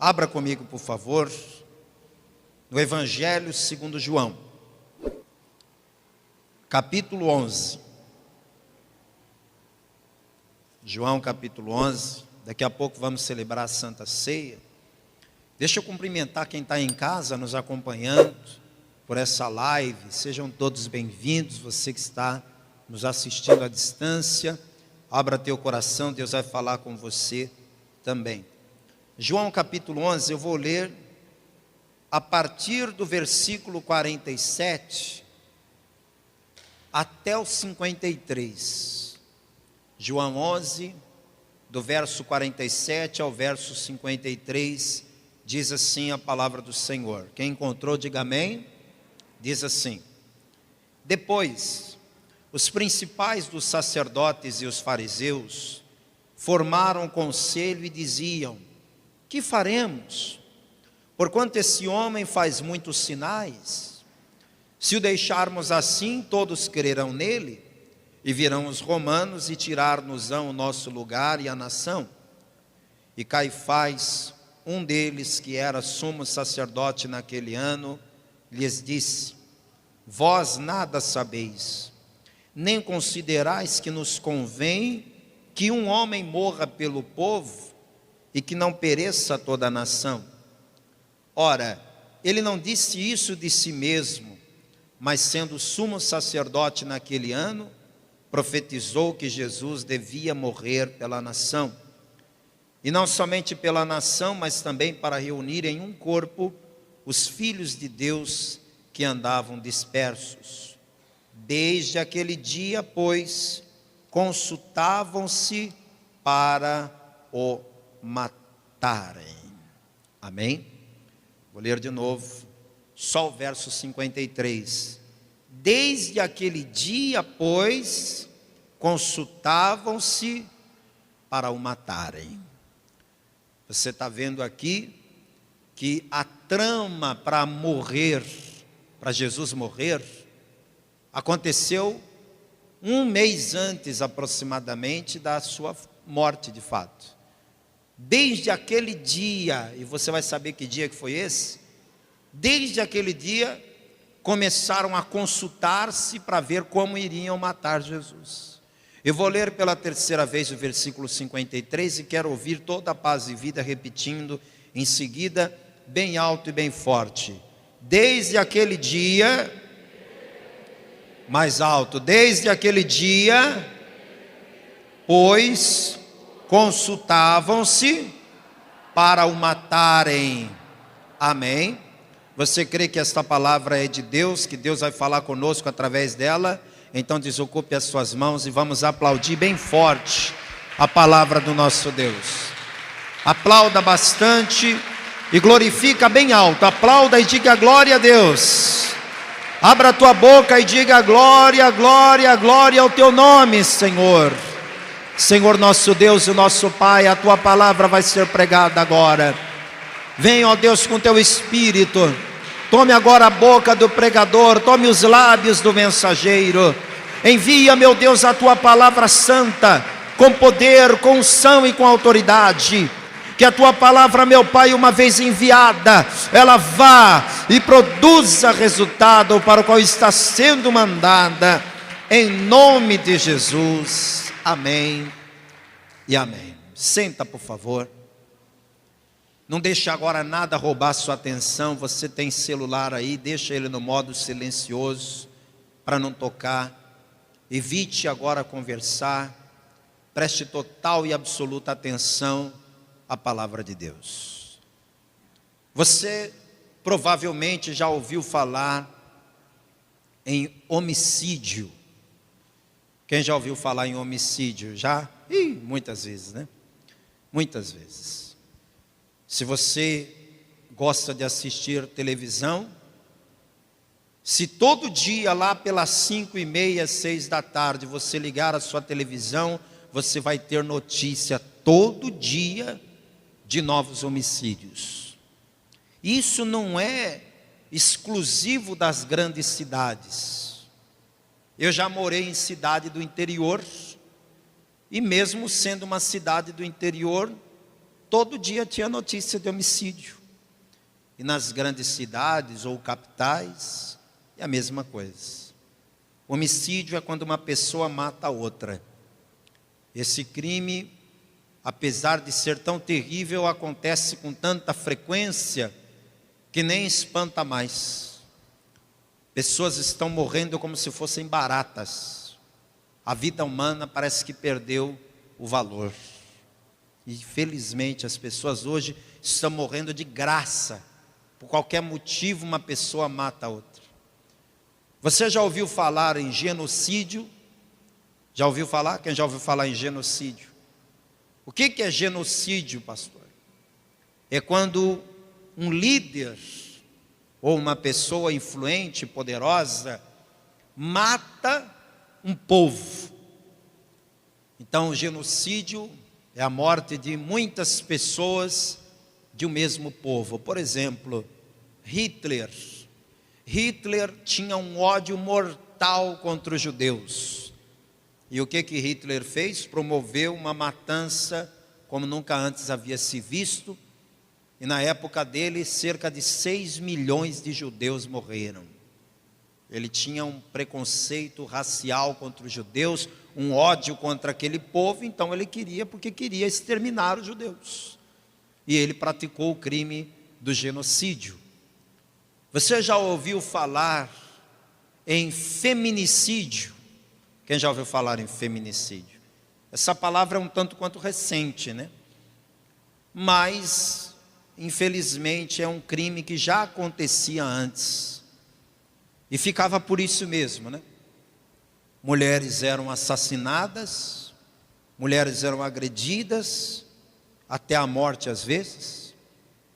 Abra comigo, por favor, no Evangelho segundo João, capítulo 11. João capítulo 11, daqui a pouco vamos celebrar a Santa Ceia. Deixa eu cumprimentar quem está em casa nos acompanhando por essa live. Sejam todos bem-vindos, você que está nos assistindo à distância. Abra teu coração, Deus vai falar com você também. João capítulo 11, eu vou ler a partir do versículo 47 até o 53. João 11, do verso 47 ao verso 53, diz assim a palavra do Senhor. Quem encontrou, diga amém. Diz assim: Depois, os principais dos sacerdotes e os fariseus formaram um conselho e diziam: Que faremos? Porquanto esse homem faz muitos sinais. Se o deixarmos assim, todos crerão nele, e virão os romanos e tirar-nos-ão o nosso lugar e a nação. E Caifás, um deles que era sumo sacerdote naquele ano, lhes disse: Vós nada sabeis, nem considerais que nos convém que um homem morra pelo povo e que não pereça toda a nação. Ora, ele não disse isso de si mesmo, mas sendo sumo sacerdote naquele ano, profetizou que Jesus devia morrer pela nação. E não somente pela nação, mas também para reunir em um corpo os filhos de Deus que andavam dispersos. Desde aquele dia, pois, consultavam-se para o matarem. Amém? Vou ler de novo, só o verso 53. Desde aquele dia, pois, consultavam-se para o matarem. Você está vendo aqui que a trama para morrer, para Jesus morrer, aconteceu um mês antes aproximadamente da sua morte de fato. Desde aquele dia, e você vai saber que dia que foi esse, desde aquele dia começaram a consultar-se para ver como iriam matar Jesus. Eu vou ler pela terceira vez o versículo 53 e quero ouvir toda a paz e vida repetindo em seguida, bem alto e bem forte. Desde aquele dia, mais alto, desde aquele dia, pois consultavam-se para o matarem. Amém? Você crê que esta palavra é de Deus, que Deus vai falar conosco através dela? Então desocupe as suas mãos e vamos aplaudir bem forte a palavra do nosso Deus. Aplauda bastante e glorifica bem alto. Aplauda e diga glória a Deus. Abra a tua boca e diga glória, glória, glória ao teu nome, Senhor. Senhor nosso Deus e nosso Pai, a tua palavra vai ser pregada agora. Venha, ó Deus, com teu Espírito. Tome agora a boca do pregador, tome os lábios do mensageiro. Envia, meu Deus, a tua palavra santa, com poder, com unção e com autoridade. Que a tua palavra, meu Pai, uma vez enviada, ela vá e produza resultado para o qual está sendo mandada. Em nome de Jesus. Amém e amém. Senta, por favor. Não deixe agora nada roubar sua atenção. Você tem celular aí, deixa ele no modo silencioso para não tocar. Evite agora conversar. Preste total e absoluta atenção à palavra de Deus. Você provavelmente já ouviu falar em homicídio. Quem já ouviu falar em homicídio? Já? Muitas vezes, né? Muitas vezes. Se você gosta de assistir televisão, se todo dia lá pelas 5:30, 6 da tarde você ligar a sua televisão, você vai ter notícia todo dia de novos homicídios. Isso não é exclusivo das grandes cidades. Eu já morei em cidade do interior, e mesmo sendo uma cidade do interior, todo dia tinha notícia de homicídio. E nas grandes cidades ou capitais, é a mesma coisa. Homicídio é quando uma pessoa mata a outra. Esse crime, apesar de ser tão terrível, acontece com tanta frequência que nem espanta mais. Pessoas estão morrendo como se fossem baratas. A vida humana parece que perdeu o valor. E infelizmente as pessoas hoje estão morrendo de graça. Por qualquer motivo uma pessoa mata a outra. Você já ouviu falar em genocídio? Já ouviu falar? Quem já ouviu falar em genocídio? O que é genocídio, pastor? É quando um líder ou uma pessoa influente, poderosa, mata um povo. Então, o genocídio é a morte de muitas pessoas de um mesmo povo. Por exemplo, Hitler tinha um ódio mortal contra os judeus. E o que Hitler fez? Promoveu uma matança como nunca antes havia se visto. E na época dele, cerca de 6 milhões de judeus morreram. Ele tinha um preconceito racial contra os judeus, um ódio contra aquele povo, então ele queria exterminar os judeus. E ele praticou o crime do genocídio. Você já ouviu falar em feminicídio? Quem já ouviu falar em feminicídio? Essa palavra é um tanto quanto recente, né? Mas, infelizmente, é um crime que já acontecia antes. E ficava por isso mesmo, né? Mulheres eram assassinadas, mulheres eram agredidas, até a morte às vezes.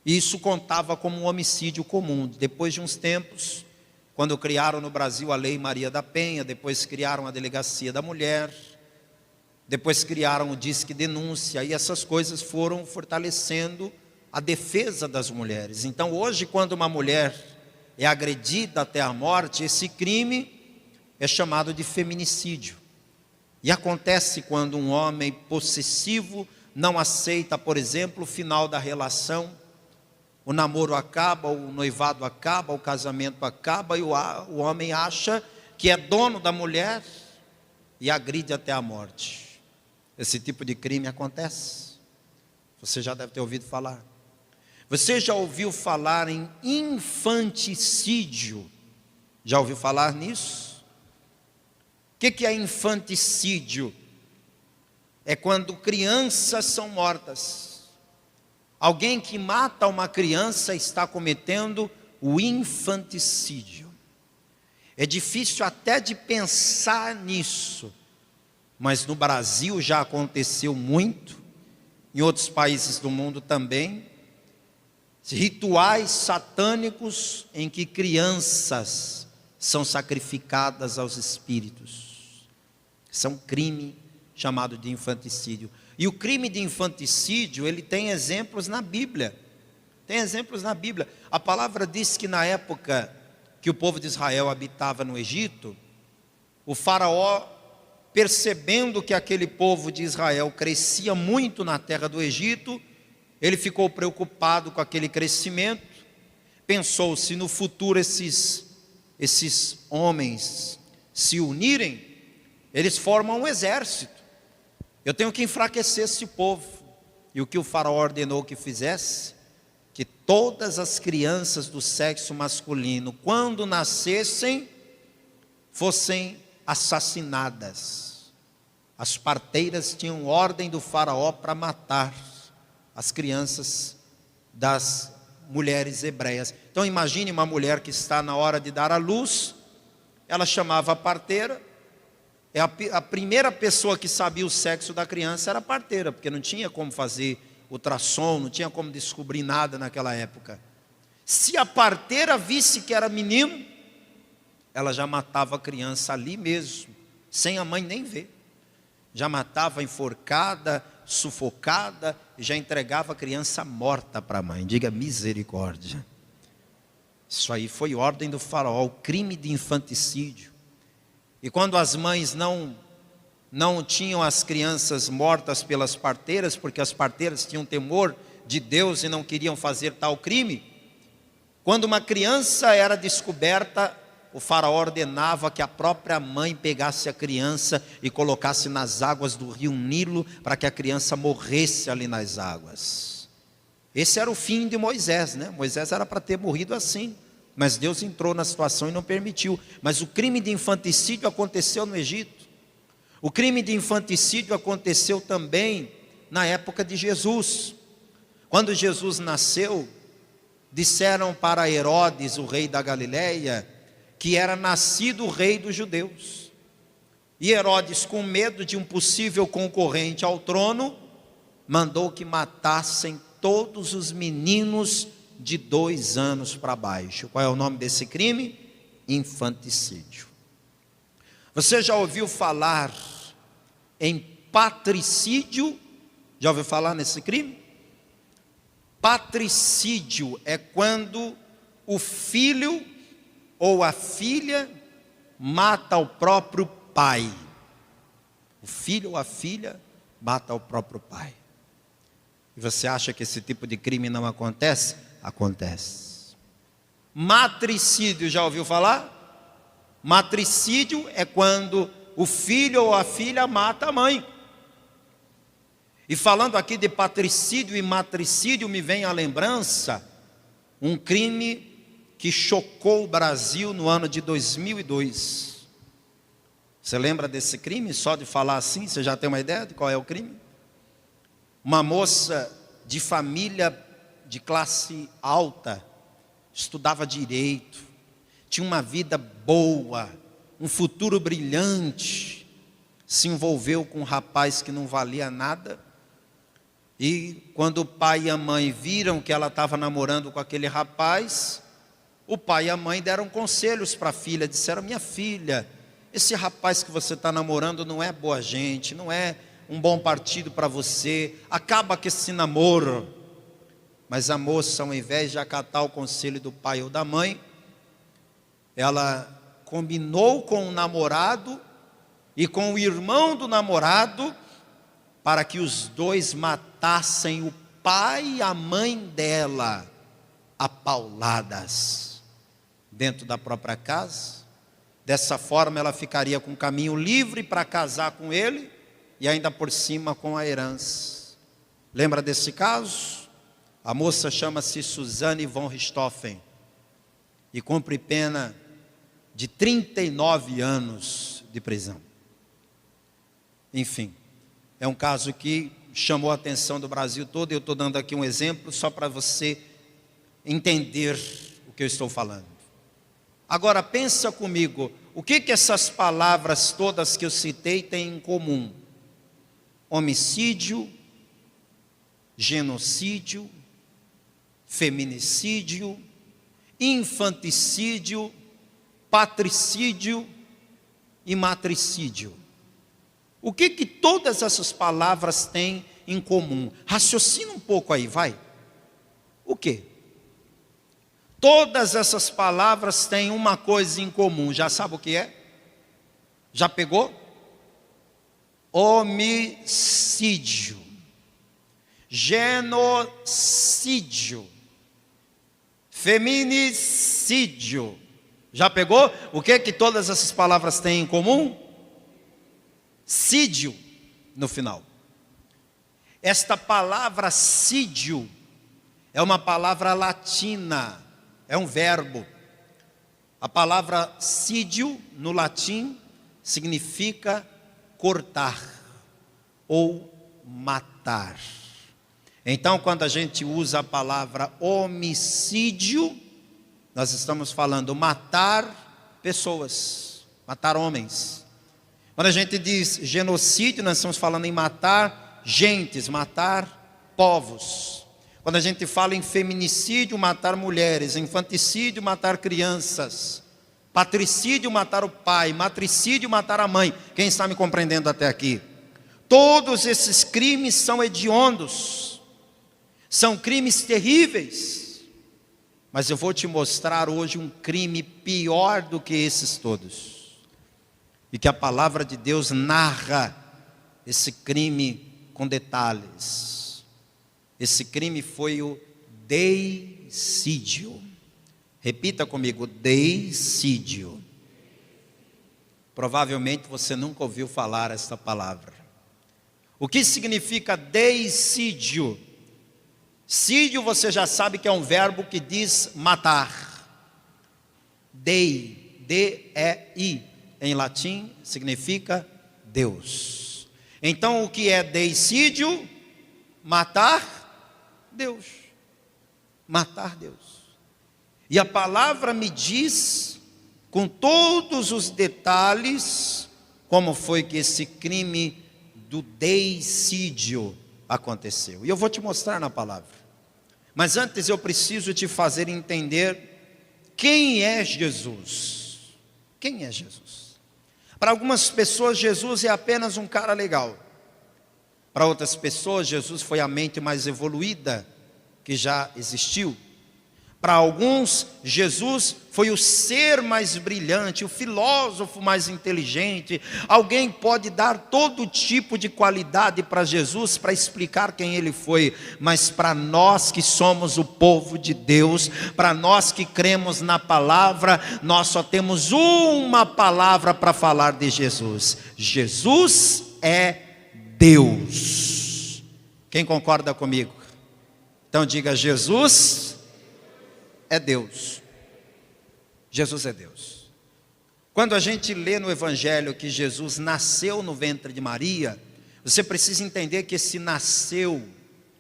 E isso contava como um homicídio comum. Depois de uns tempos, quando criaram no Brasil a Lei Maria da Penha, depois criaram a Delegacia da Mulher, depois criaram o Disque Denúncia, e essas coisas foram fortalecendo a defesa das mulheres. Então hoje, quando uma mulher é agredida até a morte, esse crime é chamado de feminicídio. E acontece quando um homem possessivo não aceita, por exemplo, o final da relação. O namoro acaba, o noivado acaba, o casamento acaba, e o homem acha que é dono da mulher e agride até a morte. Esse tipo de crime acontece. Você já deve ter ouvido falar. Você já ouviu falar em infanticídio? Já ouviu falar nisso? O que é infanticídio? É quando crianças são mortas. Alguém que mata uma criança está cometendo o infanticídio. É difícil até de pensar nisso, mas no Brasil já aconteceu muito, em outros países do mundo também. Rituais satânicos em que crianças são sacrificadas aos espíritos. Isso é um crime chamado de infanticídio. E o crime de infanticídio, ele tem exemplos na Bíblia. Tem exemplos na Bíblia. A palavra diz que na época que o povo de Israel habitava no Egito, o faraó, percebendo que aquele povo de Israel crescia muito na terra do Egito, ele ficou preocupado com aquele crescimento, pensou, se no futuro esses homens se unirem, eles formam um exército. Eu tenho que enfraquecer esse povo. E o que o faraó ordenou que fizesse? Que todas as crianças do sexo masculino, quando nascessem, fossem assassinadas. As parteiras tinham ordem do faraó para matar as crianças das mulheres hebreias. Então imagine uma mulher que está na hora de dar à luz, ela chamava a parteira. A primeira pessoa que sabia o sexo da criança era a parteira, porque não tinha como fazer ultrassom, não tinha como descobrir nada naquela época. Se a parteira visse que era menino, ela já matava a criança ali mesmo, sem a mãe nem ver. Já matava enforcada, sufocada, e já entregava a criança morta para a mãe. Diga misericórdia. Isso aí foi ordem do faraó, o crime de infanticídio. E quando as mães não tinham as crianças mortas pelas parteiras, porque as parteiras tinham temor de Deus e não queriam fazer tal crime, quando uma criança era descoberta, o faraó ordenava que a própria mãe pegasse a criança e colocasse nas águas do rio Nilo, para que a criança morresse ali nas águas. Esse era o fim de Moisés, né? Moisés era para ter morrido assim, mas Deus entrou na situação e não permitiu. Mas o crime de infanticídio aconteceu no Egito. O crime de infanticídio aconteceu também na época de Jesus. Quando Jesus nasceu, disseram para Herodes, o rei da Galileia, que era nascido o rei dos judeus. E Herodes, com medo de um possível concorrente ao trono, mandou que matassem todos os meninos de 2 anos para baixo. Qual é o nome desse crime? Infanticídio. Você já ouviu falar em patricídio? Já ouviu falar nesse crime? Patricídio é quando o filho ou a filha mata o próprio pai. O filho ou a filha mata o próprio pai. E você acha que esse tipo de crime não acontece? Acontece. Matricídio, já ouviu falar? Matricídio é quando o filho ou a filha mata a mãe. E falando aqui de patricídio e matricídio, me vem à lembrança um crime que chocou o Brasil no ano de 2002. Você lembra desse crime? Só de falar assim, você já tem uma ideia de qual é o crime? Uma moça de família de classe alta, estudava direito, tinha uma vida boa, um futuro brilhante, se envolveu com um rapaz que não valia nada. E quando o pai e a mãe viram que ela estava namorando com aquele rapaz, o pai e a mãe deram conselhos para a filha, disseram: minha filha, esse rapaz que você está namorando não é boa gente, não é um bom partido para você, acaba com esse namoro. Mas a moça, ao invés de acatar o conselho do pai ou da mãe, ela combinou com o namorado e com o irmão do namorado, para que os dois matassem o pai e a mãe dela a pauladas dentro da própria casa. Dessa forma ela ficaria com o caminho livre para casar com ele e ainda por cima com a herança. Lembra desse caso? A moça chama-se Suzane von Richthofen e cumpre pena de 39 anos de prisão. Enfim, é um caso que chamou a atenção do Brasil todo. Eu estou dando aqui um exemplo só para você entender o que eu estou falando. Agora pensa comigo, o que essas palavras todas que eu citei têm em comum? Homicídio, genocídio, feminicídio, infanticídio, patricídio e matricídio. O que todas essas palavras têm em comum? Raciocina um pouco aí, vai. O quê? Todas essas palavras têm uma coisa em comum. Já sabe o que é? Já pegou? Homicídio, genocídio, feminicídio. Já pegou? O que todas essas palavras têm em comum? Sídio no final. Esta palavra sídio é uma palavra latina, é um verbo. A palavra sídio no latim significa cortar ou matar. Então, quando a gente usa a palavra homicídio, nós estamos falando matar pessoas, matar homens. Quando a gente diz genocídio, nós estamos falando em matar gentes, matar povos. Quando a gente fala em feminicídio, matar mulheres, infanticídio, matar crianças, patricídio, matar o pai, matricídio, matar a mãe. Quem está me compreendendo até aqui? Todos esses crimes são hediondos, são crimes terríveis, mas eu vou te mostrar hoje um crime pior do que esses todos, e que a palavra de Deus narra esse crime com detalhes. Esse crime foi o deicídio. Repita comigo, deicídio. Provavelmente você nunca ouviu falar essa palavra. O que significa deicídio? Sídio você já sabe que é um verbo que diz matar. Dei, D-E-I, em latim significa Deus. Então o que é deicídio? Matar Deus. Matar Deus. E a palavra me diz, com todos os detalhes, como foi que esse crime do deicídio aconteceu. E eu vou te mostrar na palavra. Mas antes eu preciso te fazer entender quem é Jesus. Quem é Jesus? Para algumas pessoas, Jesus é apenas um cara legal. Para outras pessoas, Jesus foi a mente mais evoluída que já existiu. Para alguns, Jesus foi o ser mais brilhante, o filósofo mais inteligente. Alguém pode dar todo tipo de qualidade para Jesus para explicar quem ele foi. Mas para nós que somos o povo de Deus, para nós que cremos na palavra, nós só temos uma palavra para falar de Jesus. Jesus é Deus. Quem concorda comigo? Então diga, Jesus é Deus. Jesus é Deus. Quando a gente lê no Evangelho que Jesus nasceu no ventre de Maria, você precisa entender que esse nasceu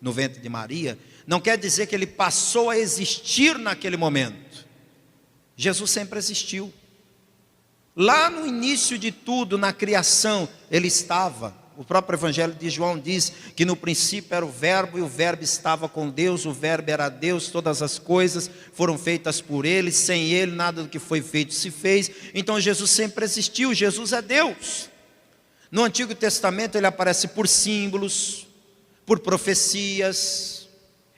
no ventre de Maria não quer dizer que ele passou a existir naquele momento. Jesus sempre existiu. Lá no início de tudo, na criação, ele estava. O próprio Evangelho de João diz que no princípio era o verbo, e o verbo estava com Deus, o verbo era Deus, todas as coisas foram feitas por ele, sem ele nada do que foi feito se fez. Então Jesus sempre existiu, Jesus é Deus. No Antigo Testamento ele aparece por símbolos, por profecias,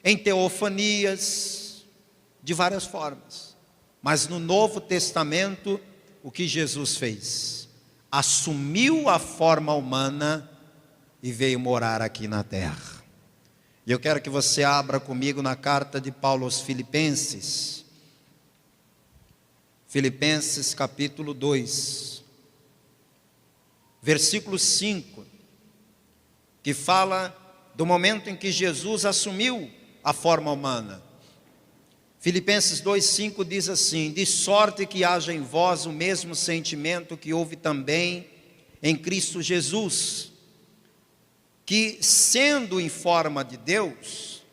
em teofanias, de várias formas. Mas no Novo Testamento, o que Jesus fez? Assumiu a forma humana e veio morar aqui na terra. E eu quero que você abra comigo na carta de Paulo aos Filipenses. Filipenses capítulo 2, versículo 5, que fala do momento em que Jesus assumiu a forma humana. Filipenses 2,5 diz assim: de sorte que haja em vós o mesmo sentimento que houve também em Cristo Jesus, que sendo em forma de Deus,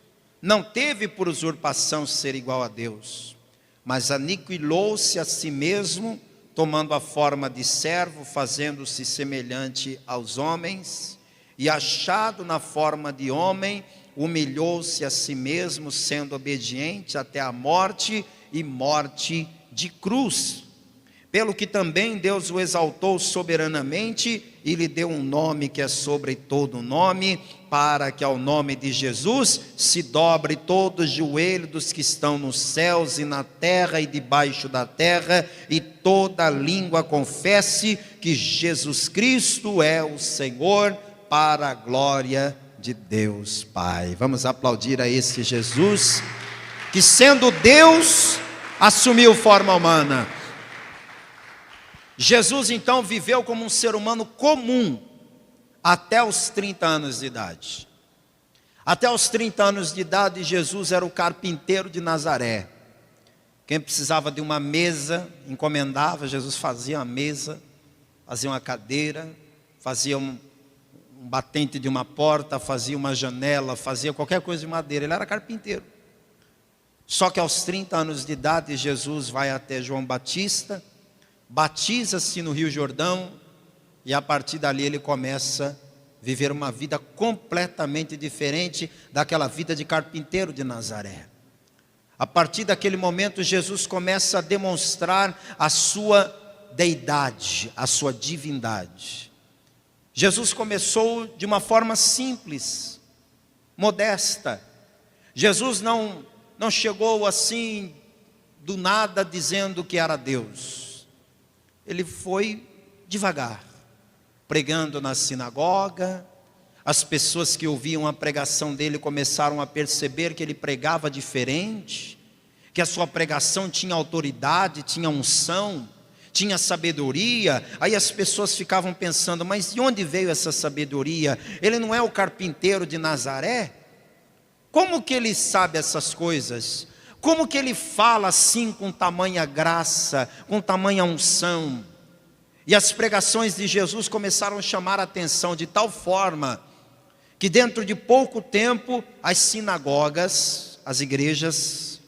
não teve por usurpação ser igual a Deus, mas aniquilou-se a si mesmo, tomando a forma de servo, fazendo-se semelhante aos homens, e achado na forma de homem, humilhou-se a si mesmo, sendo obediente até a morte e morte de cruz. Pelo que também Deus o exaltou soberanamente e lhe deu um nome que é sobre todo nome, para que ao nome de Jesus se dobre todo o joelho dos que estão nos céus e na terra e debaixo da terra, e toda língua confesse que Jesus Cristo é o Senhor, para a glória de Deus Pai. Vamos aplaudir a esse Jesus, que sendo Deus, assumiu forma humana. Jesus então viveu como um ser humano comum, até os 30 anos de idade. Até os 30 anos de idade, Jesus era o carpinteiro de Nazaré. Quem precisava de uma mesa, encomendava, Jesus fazia uma mesa, fazia uma cadeira, fazia um batente de uma porta, fazia uma janela, fazia qualquer coisa de madeira. Ele era carpinteiro. Só que aos 30 anos de idade, Jesus vai até João Batista, batiza-se no Rio Jordão, e a partir dali ele começa a viver uma vida completamente diferente daquela vida de carpinteiro de Nazaré. A partir daquele momento, Jesus começa a demonstrar a sua deidade, a sua divindade. Jesus começou de uma forma simples, modesta. Jesus não chegou assim do nada dizendo que era Deus. Ele foi devagar, pregando na sinagoga, As pessoas que ouviam a pregação dele começaram a perceber que ele pregava diferente, que a sua pregação tinha autoridade, tinha unção, tinha sabedoria. Aí as pessoas ficavam pensando, mas de onde veio essa sabedoria? Ele não é o carpinteiro de Nazaré? Como que ele sabe essas coisas? Como que ele fala assim com tamanha graça, com tamanha unção? E as pregações de Jesus começaram a chamar a atenção de tal forma que dentro de pouco tempo as sinagogas, as igrejas,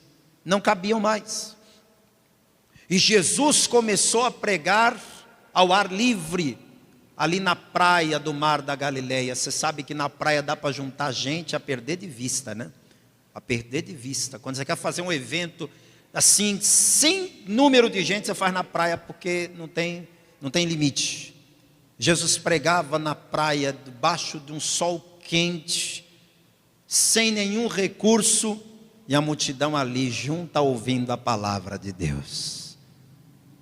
não cabiam mais. E Jesus começou a pregar ao ar livre, ali na praia do Mar da Galileia. Você sabe que na praia dá para juntar gente a perder de vista, né? A perder de vista. Quando você quer fazer um evento assim, sem número de gente, você faz na praia, porque não tem limite. Jesus pregava na praia, debaixo de um sol quente, sem nenhum recurso, e a multidão ali junta ouvindo a palavra de Deus.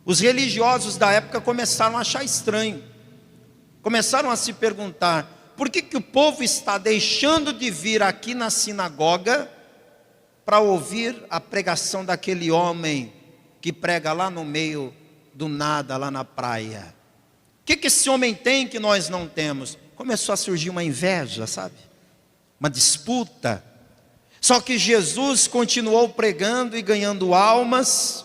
Os religiosos da época começaram a achar estranho, começaram a se perguntar, por que o povo está deixando de vir aqui na sinagoga para ouvir a pregação daquele homem que prega lá no meio do nada, lá na praia? O que esse homem tem que nós não temos? Começou a surgir uma inveja, sabe? Uma disputa. Só que Jesus continuou pregando e ganhando almas,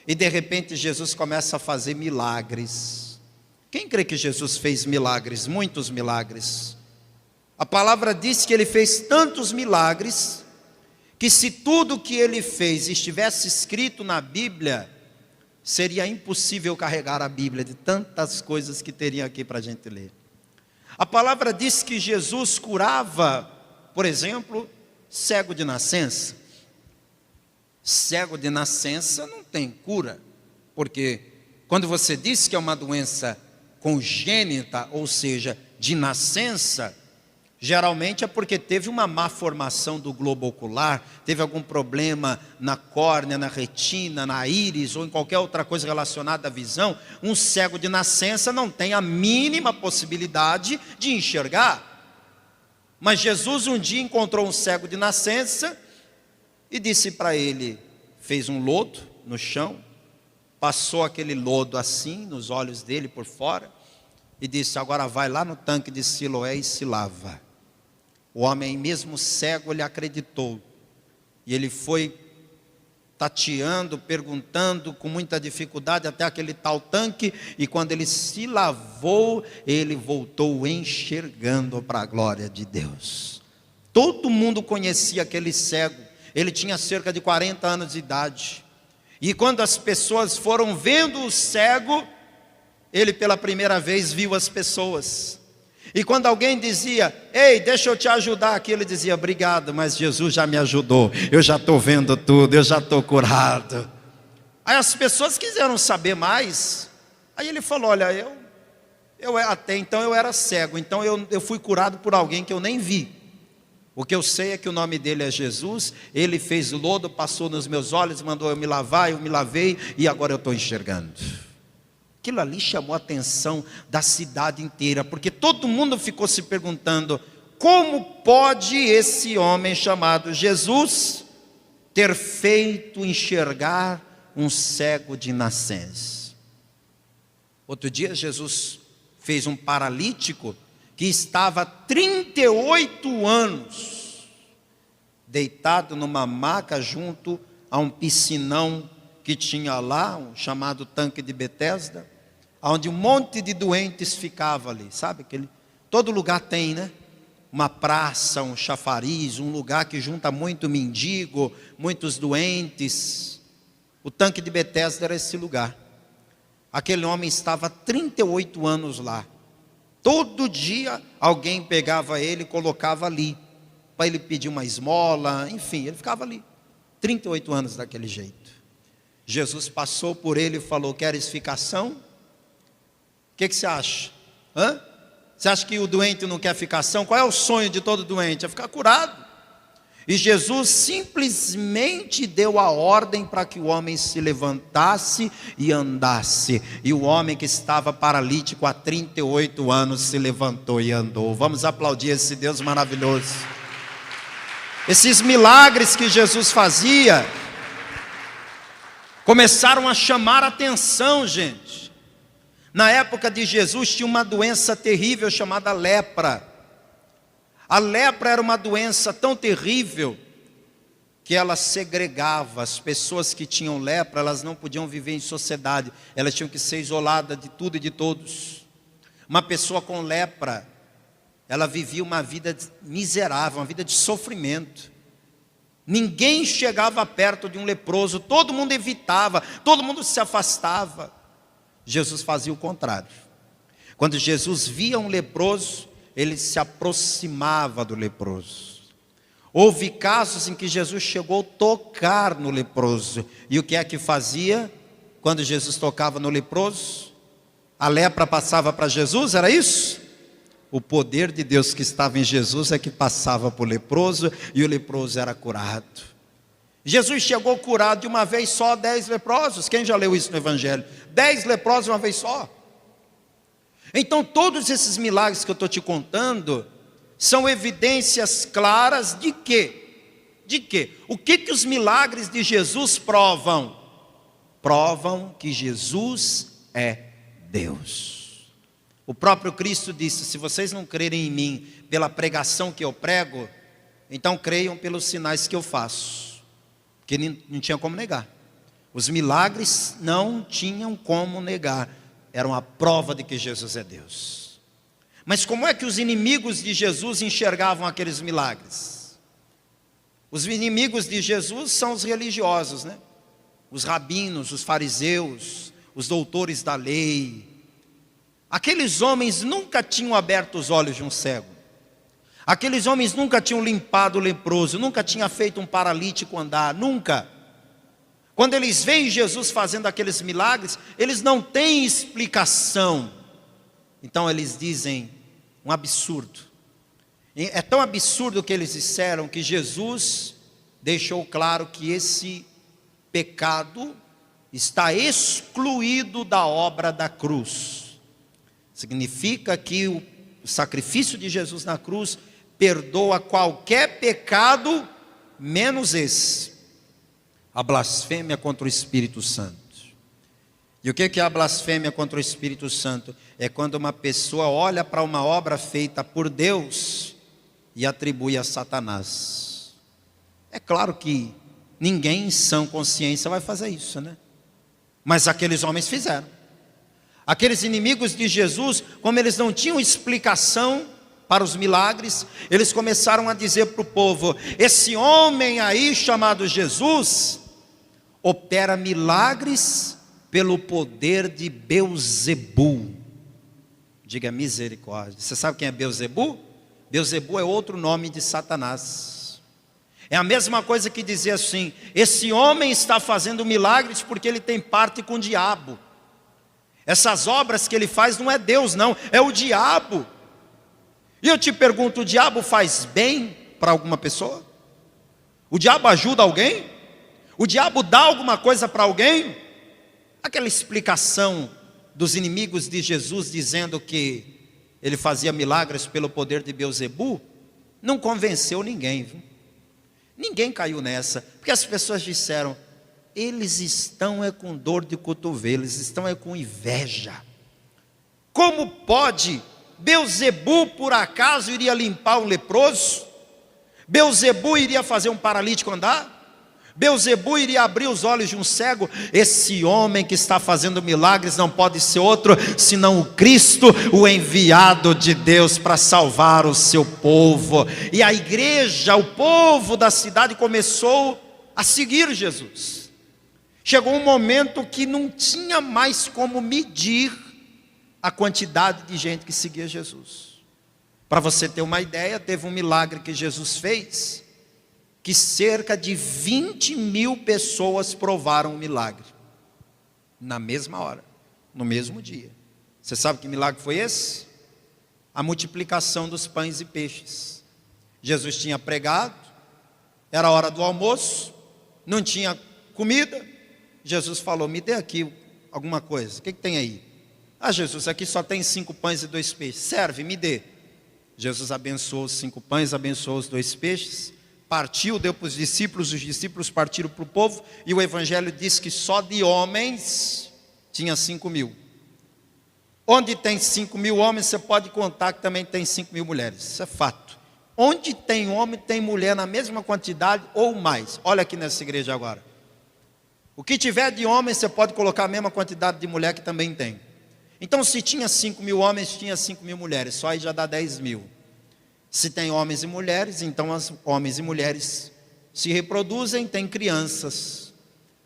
e de repente Jesus começa a fazer milagres. Quem crê que Jesus fez milagres? Muitos milagres. A palavra diz que ele fez tantos milagres, que se tudo que ele fez estivesse escrito na Bíblia, seria impossível carregar a Bíblia de tantas coisas que teria aqui para a gente ler. A palavra diz que Jesus curava, por exemplo, cego de nascença. Cego de nascença não tem cura, porque quando você diz que é uma doença congênita, ou seja, de nascença, geralmente é porque teve uma má formação do globo ocular, teve algum problema na córnea, na retina, na íris, ou em qualquer outra coisa relacionada à visão. Um cego de nascença não tem a mínima possibilidade de enxergar. Mas Jesus um dia encontrou um cego de nascença e disse para ele, fez um lodo no chão, passou aquele lodo assim nos olhos dele por fora e disse, agora vai lá no tanque de Siloé e se lava. O homem, mesmo cego, ele acreditou. E ele foi tateando, perguntando com muita dificuldade até aquele tal tanque. E quando ele se lavou, ele voltou enxergando para a glória de Deus. Todo mundo conhecia aquele cego. Ele tinha cerca de 40 anos de idade. E quando as pessoas foram vendo o cego, ele pela primeira vez viu as pessoas. E quando alguém dizia, ei, deixa eu te ajudar aqui, ele dizia, obrigado, mas Jesus já me ajudou, eu já estou vendo tudo, eu já estou curado. Aí as pessoas quiseram saber mais. Aí ele falou, olha, eu até então eu era cego, então eu fui curado por alguém que eu nem vi. O que eu sei é que o nome dele é Jesus, ele fez lodo, passou nos meus olhos, mandou eu me lavar, eu me lavei e agora eu estou enxergando. Aquilo ali chamou a atenção da cidade inteira, porque todo mundo ficou se perguntando, como pode esse homem chamado Jesus ter feito enxergar um cego de nascença? Outro dia Jesus fez um paralítico que estava há 38 anos, deitado numa maca junto a um piscinão que tinha lá, um chamado tanque de Betesda, onde um monte de doentes ficava ali, sabe? Todo lugar tem, né? Uma praça, um chafariz, um lugar que junta muito mendigo, muitos doentes. O tanque de Betesda era esse lugar. Aquele homem estava há 38 anos lá. Todo dia alguém pegava ele e colocava ali, para ele pedir uma esmola, enfim, ele ficava ali, 38 anos daquele jeito. Jesus passou por ele e falou, queres ficação? O que você acha? Você acha que o doente não quer ficação? Qual é o sonho de todo doente? É ficar curado. E Jesus simplesmente deu a ordem para que o homem se levantasse e andasse. E o homem que estava paralítico há 38 anos se levantou e andou. Vamos aplaudir esse Deus maravilhoso. Esses milagres que Jesus fazia começaram a chamar a atenção, gente. Na época de Jesus tinha uma doença terrível chamada lepra. A lepra era uma doença tão terrível que ela segregava as pessoas que tinham lepra. Elas não podiam viver em sociedade, elas tinham que ser isoladas de tudo e de todos. Uma pessoa com lepra, ela vivia uma vida miserável, uma vida de sofrimento. Ninguém chegava perto de um leproso, todo mundo evitava, todo mundo se afastava. Jesus fazia o contrário. Quando Jesus via um leproso, ele se aproximava do leproso. Houve casos em que Jesus chegou a tocar no leproso. E o que é que fazia quando Jesus tocava no leproso? A lepra passava para Jesus, era isso? O poder de Deus que estava em Jesus é que passava para o leproso, e o leproso era curado. Jesus chegou curado de uma vez só 10 leprosos. Quem já leu isso no Evangelho? 10 leprosos de uma vez só. Então todos esses milagres que eu estou te contando são evidências claras de quê? De quê? O que os milagres de Jesus provam? Provam que Jesus é Deus. O próprio Cristo disse: se vocês não crerem em mim pela pregação que eu prego, então creiam pelos sinais que eu faço. Porque não tinha como negar. Os milagres não tinham como negar. Era uma prova de que Jesus é Deus. Mas como é que os inimigos de Jesus enxergavam aqueles milagres? Os inimigos de Jesus são os religiosos, né? Os rabinos, os fariseus, os doutores da lei. Aqueles homens nunca tinham aberto os olhos de um cego. Aqueles homens nunca tinham limpado o leproso, nunca tinham feito um paralítico andar, nunca. Quando eles veem Jesus fazendo aqueles milagres, eles não têm explicação. Então eles dizem um absurdo. É tão absurdo o que eles disseram que Jesus deixou claro que esse pecado está excluído da obra da cruz. Significa que o sacrifício de Jesus na cruz perdoa qualquer pecado, menos esse. A blasfêmia contra o Espírito Santo. E o que é a blasfêmia contra o Espírito Santo? É quando uma pessoa olha para uma obra feita por Deus e atribui a Satanás. É claro que ninguém em sã consciência vai fazer isso, né? Mas aqueles homens fizeram. Aqueles inimigos de Jesus, como eles não tinham explicação para os milagres, eles começaram a dizer para o povo: esse homem aí chamado Jesus opera milagres pelo poder de Beelzebu. Diga misericórdia. Você sabe quem é Beelzebu? Beelzebu é outro nome de Satanás. É a mesma coisa que dizer assim: esse homem está fazendo milagres porque ele tem parte com o diabo. Essas obras que ele faz não é Deus não, é o diabo. E eu te pergunto, o diabo faz bem para alguma pessoa? O diabo ajuda alguém? O diabo dá alguma coisa para alguém? Aquela explicação dos inimigos de Jesus dizendo que ele fazia milagres pelo poder de Beelzebu não convenceu ninguém, viu? Ninguém caiu nessa, porque as pessoas disseram: eles estão com dor de cotovelo, eles estão com inveja. Como pode? Beelzebu por acaso iria limpar um leproso? Beelzebu iria fazer um paralítico andar? Beelzebu iria abrir os olhos de um cego? Esse homem que está fazendo milagres não pode ser outro senão o Cristo, o enviado de Deus para salvar o seu povo. E a igreja, o povo da cidade começou a seguir Jesus. Chegou um momento que não tinha mais como medir a quantidade de gente que seguia Jesus. Para você ter uma ideia, teve um milagre que Jesus fez, que cerca de 20.000 pessoas provaram o milagre, na mesma hora, no mesmo dia. Você sabe que milagre foi esse? A multiplicação dos pães e peixes. Jesus tinha pregado, Era a hora do almoço, não tinha comida. Jesus falou: me dê aqui alguma coisa. O que tem aí? Ah, Jesus, aqui só tem 5 pães e 2 peixes. Serve, me dê. Jesus abençoou os 5 pães, abençoou os 2 peixes, partiu, deu para os discípulos partiram para o povo, e o Evangelho diz que só de homens tinha 5.000. Onde tem 5.000 homens, você pode contar que também tem 5.000 mulheres, isso é fato. Onde tem homem, tem mulher na mesma quantidade ou mais. Olha aqui nessa igreja agora. O que tiver de homem, você pode colocar a mesma quantidade de mulher que também tem. Então, se tinha 5.000 homens, tinha 5.000 mulheres, só aí já dá 10.000. Se tem homens e mulheres, então os homens e mulheres se reproduzem, tem crianças.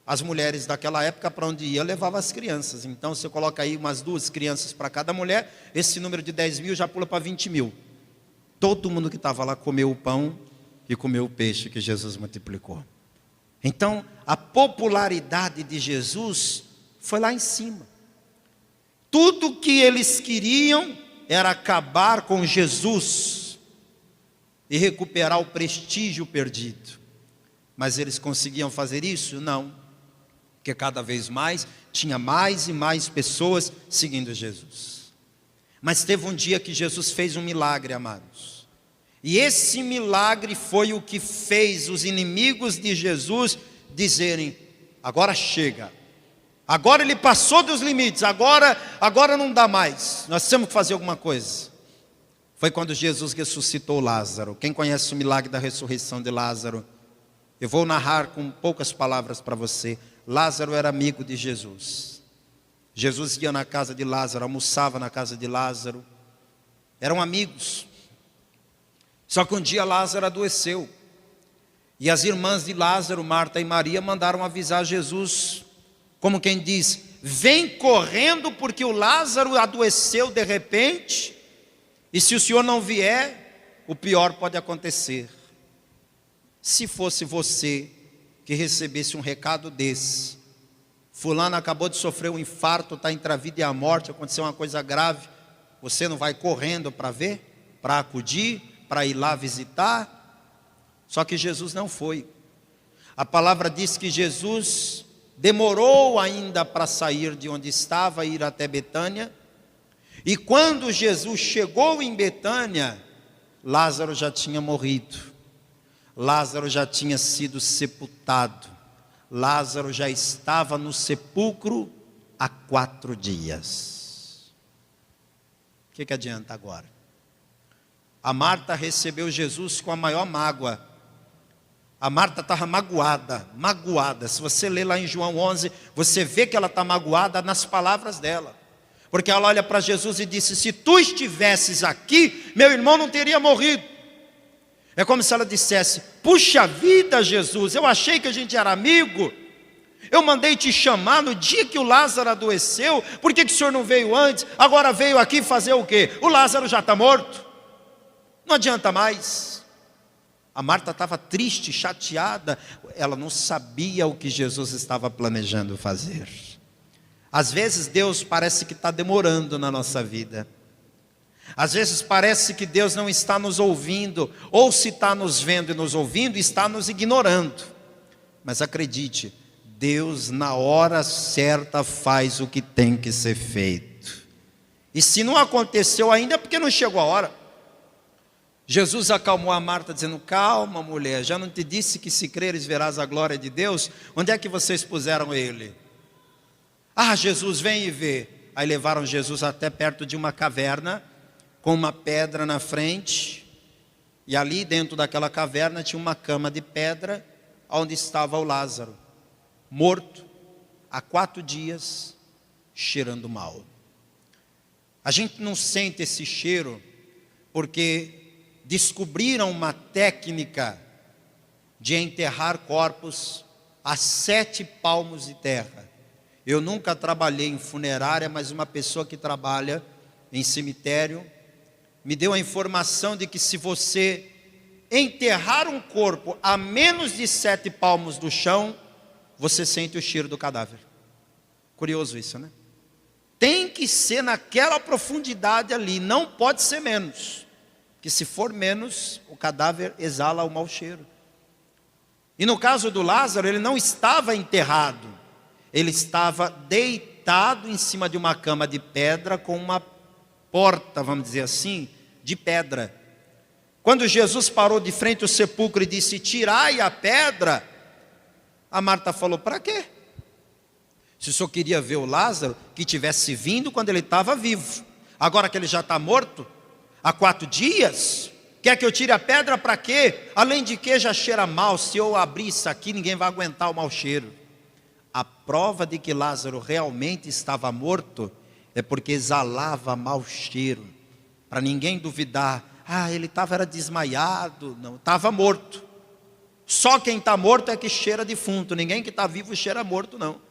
As mulheres daquela época, para onde ia, levavam as crianças. Então, você coloca aí umas 2 crianças para cada mulher, esse número de 10.000 já pula para 20.000. Todo mundo que estava lá comeu o pão e comeu o peixe que Jesus multiplicou. Então, a popularidade de Jesus foi lá em cima. Tudo que eles queriam era acabar com Jesus e recuperar o prestígio perdido. Mas eles conseguiam fazer isso? Não. Porque cada vez mais, tinha mais e mais pessoas seguindo Jesus. Mas teve um dia que Jesus fez um milagre, amados. E esse milagre foi o que fez os inimigos de Jesus dizerem: agora chega. Agora ele passou dos limites, agora não dá mais, nós temos que fazer alguma coisa. Foi quando Jesus ressuscitou Lázaro. Quem conhece o milagre da ressurreição de Lázaro? Eu vou narrar com poucas palavras para você. Lázaro era amigo de Jesus. Jesus ia na casa de Lázaro, almoçava na casa de Lázaro. Eram amigos. Só que um dia Lázaro adoeceu. E as irmãs de Lázaro, Marta e Maria, mandaram avisar Jesus, como quem diz: vem correndo porque o Lázaro adoeceu de repente, e se o senhor não vier, o pior pode acontecer. Se fosse você que recebesse um recado desse: fulano acabou de sofrer um infarto, está entre a vida e a morte, aconteceu uma coisa grave, você não vai correndo para ver, para acudir, para ir lá visitar? Só que Jesus não foi. A palavra diz que Jesus demorou ainda para sair de onde estava e ir até Betânia. E quando Jesus chegou em Betânia, Lázaro já tinha morrido. Lázaro já tinha sido sepultado. Lázaro já estava no sepulcro há 4 dias. O que adianta agora? A Marta recebeu Jesus com a maior mágoa. A Marta estava magoada. Se você ler lá em João 11, você vê que ela está magoada nas palavras dela. Porque ela olha para Jesus e disse: se tu estivesses aqui, meu irmão não teria morrido. É como se ela dissesse: puxa vida, Jesus, eu achei que a gente era amigo. Eu mandei te chamar no dia que o Lázaro adoeceu. Por que o senhor não veio antes? Agora veio aqui fazer o quê? O Lázaro já está morto. Não adianta mais. A Marta estava triste, chateada. Ela não sabia o que Jesus estava planejando fazer. Às vezes Deus parece que está demorando na nossa vida. Às vezes parece que Deus não está nos ouvindo. Ou se está nos vendo e nos ouvindo, está nos ignorando. Mas acredite, Deus na hora certa faz o que tem que ser feito. E se não aconteceu ainda, é porque não chegou a hora. Jesus acalmou a Marta dizendo: calma, mulher, já não te disse que se creres verás a glória de Deus? Onde é que vocês puseram ele? Ah, Jesus, vem e vê. Aí levaram Jesus até perto de uma caverna, com uma pedra na frente, e ali dentro daquela caverna tinha uma cama de pedra, onde estava o Lázaro, morto, há 4 dias, cheirando mal. A gente não sente esse cheiro, porque descobriram uma técnica de enterrar corpos a 7 palmos de terra. Eu nunca trabalhei em funerária, mas uma pessoa que trabalha em cemitério me deu a informação de que se você enterrar um corpo a menos de 7 palmos do chão, você sente o cheiro do cadáver. Curioso isso, né? Tem que ser naquela profundidade ali, não pode ser menos. Que se for menos, o cadáver exala o mau cheiro. E no caso do Lázaro, ele não estava enterrado, ele estava deitado em cima de uma cama de pedra com uma porta, vamos dizer assim, de pedra. Quando Jesus parou de frente ao sepulcro e disse: tirai a pedra, a Marta falou: para quê? Se o senhor queria ver o Lázaro, que tivesse vindo quando ele estava vivo. Agora que ele já está morto, há 4 dias, quer que eu tire a pedra para quê? Além de que já cheira mal, se eu abrir isso aqui, ninguém vai aguentar o mau cheiro. A prova de que Lázaro realmente estava morto é porque exalava mau cheiro, para ninguém duvidar. Ele era desmaiado. Não, estava morto. Só quem está morto é que cheira defunto, ninguém que está vivo cheira morto, não.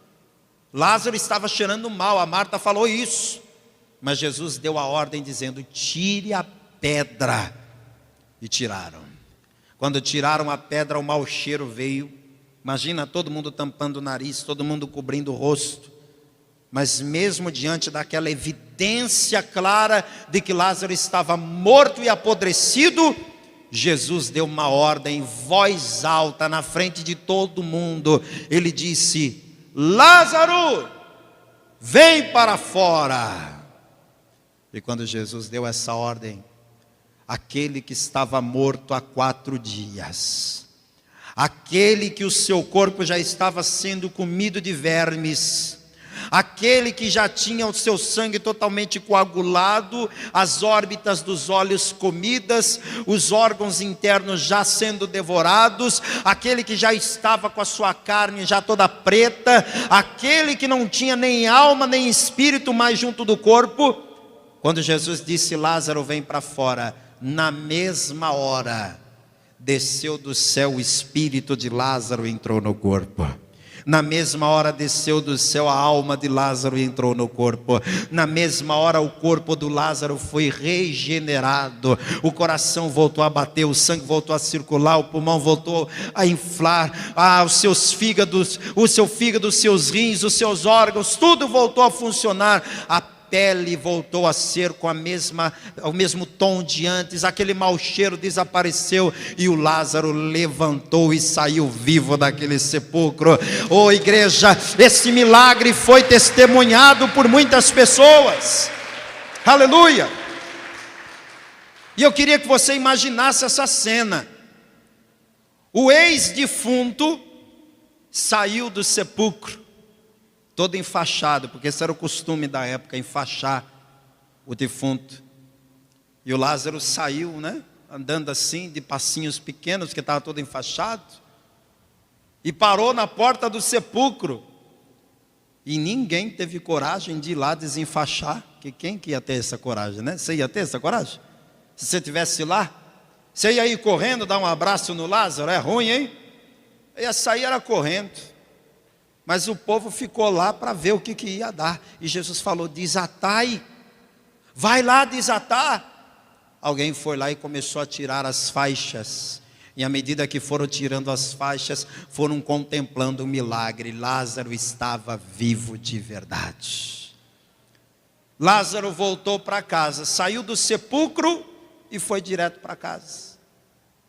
Lázaro estava cheirando mal, a Marta falou isso, mas Jesus deu a ordem dizendo: tire a pedra. E tiraram. Quando tiraram a pedra, o mau cheiro veio. Imagina todo mundo tampando o nariz, todo mundo cobrindo o rosto. Mas mesmo diante daquela evidência clara de que Lázaro estava morto e apodrecido, Jesus deu uma ordem em voz alta na frente de todo mundo. Ele disse: Lázaro, vem para fora. E quando Jesus deu essa ordem, aquele que estava morto há 4 dias, aquele que o seu corpo já estava sendo comido de vermes, aquele que já tinha o seu sangue totalmente coagulado, as órbitas dos olhos comidas, os órgãos internos já sendo devorados, aquele que já estava com a sua carne já toda preta, aquele que não tinha nem alma nem espírito mais junto do corpo. Quando Jesus disse: Lázaro, vem para fora, na mesma hora desceu do céu o espírito de Lázaro e entrou no corpo. Na mesma hora desceu do céu a alma de Lázaro e entrou no corpo. Na mesma hora o corpo do Lázaro foi regenerado. O coração voltou a bater, o sangue voltou a circular, o pulmão voltou a inflar, os seus fígados, o seu fígado, os seus rins, os seus órgãos, tudo voltou a funcionar. A pele voltou a ser com o mesmo tom de antes, aquele mau cheiro desapareceu e o Lázaro levantou e saiu vivo daquele sepulcro. Igreja, esse milagre foi testemunhado por muitas pessoas. Aleluia! E eu queria que você imaginasse essa cena. O ex-defunto saiu do sepulcro todo enfaixado, porque esse era o costume da época, enfaixar o defunto. E o Lázaro saiu, andando assim, de passinhos pequenos, porque estava todo enfaixado, e parou na porta do sepulcro. E ninguém teve coragem de ir lá desenfaixar. Quem que ia ter essa coragem, Você ia ter essa coragem? Se você estivesse lá, você ia ir correndo, dar um abraço no Lázaro? É ruim, hein? Ia sair, era correndo. Mas o povo ficou lá para ver o que ia dar. E Jesus falou: desatai, vai lá desatar. Alguém foi lá e começou a tirar as faixas. E à medida que foram tirando as faixas, foram contemplando o milagre. Lázaro estava vivo de verdade. Lázaro voltou para casa, saiu do sepulcro e foi direto para casa.